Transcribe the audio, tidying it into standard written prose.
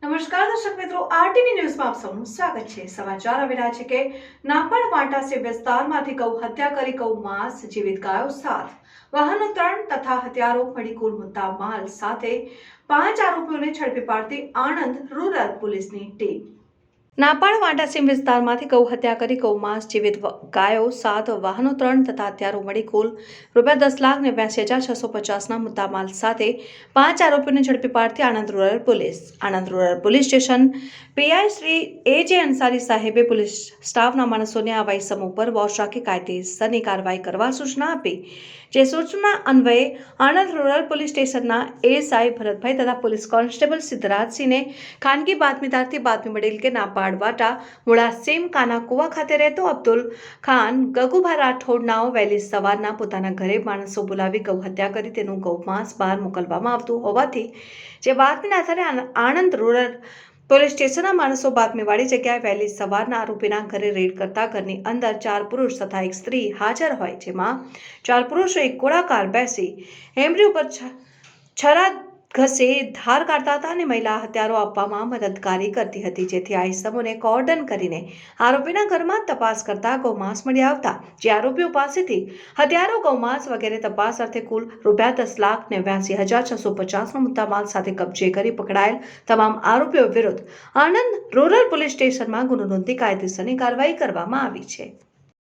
નમસ્કાર દર્શક મિત્રો, આરટીવી ન્યૂઝમાં આપ સૌનું સ્વાગત છે। સમાચાર આવી રહ્યા છે કે નાપણ વાંટા વિસ્તારમાંથી ગૌ હત્યા કરી ગૌ માંસ, જીવિત ગાયો 7, વાહનો 3 તથા હથિયારો મળી કુલ મુદ્દા માલ સાથે 5 આરોપીઓને ઝડપી પાડતી આણંદ રૂરલ પોલીસની ટીમ। નાપણ વાંટા વિસ્તારમાંથી ગૌ હત્યા કરી ગૌ માંસ, જીવિત ગાયો 7, વાહનો 3 તથા હથિયારો મળી કુલ ₹10,89,650ના મુદ્દામાલ સાથે 5 આરોપીઓને ઝડપી પાડતી Anand rural police station PI Shri A J. Ansari સાહેબે પોલીસ સ્ટાફના માણસોને આ વાયસમ ઉપર વોચ રાખી કાયદેસરની કાર્યવાહી કરવા સૂચના આપી। જે સૂચના અન્વયે આણંદ રૂરલ પોલીસ સ્ટેશનના એએસઆઈ ભરતભાઈ તથા પોલીસ કોન્સ્ટેબલ સિદ્ધરાજસિંહને ખાનગી બાતમીદારથી બાતમી મળેલ કે નાપાડ વાટા મુળાસીમ કાના કુવા ખાતે રહેતો અબ્દુલ ખાન ગગુભા રાઠોડ નાઓ વહેલી સવારના પોતાના ઘરે માણસો બોલાવી ગૌ હત્યા કરી તેનું ગૌ માંસ બહાર મોકલવામાં આવતું હોવાથી જે બાતમીના આધારે આણંદ રૂરલ પોલીસ સ્ટેશનના માણસો બાતમીવાળી જગ્યાએ વહેલી સવારના આરોપીના ઘરે રેડ કરતા ઘરની અંદર 4 પુરુષ તથા 1 સ્ત્રી હાજર હોય, જેમાં 4 પુરુષો એક ગોળાકાર બેસી હેમરી ઉપર છરા ઘસે ધાર કાઢતા હતા અને મહિલા હથિયારો આપવામાં મદદગારી કરતી હતી, જેથી આ ઇસમોને કોર્ડન કરીને આરોપીના ઘરમાં તપાસ કરતા ગૌમાંસ મળી આવતા જે આરોપીઓ પાસેથી હથિયારો, ગૌમાંસ વગેરે તપાસ અર્થે કુલ ₹10,89,650નો મુદ્દામાલ સાથે કબજે કરી પકડાયેલ તમામ આરોપીઓ વિરુદ્ધ આણંદ રૂરલ પોલીસ સ્ટેશનમાં ગુનો નોંધી કાયદેસરની કાર્યવાહી કરવામાં આવી છે।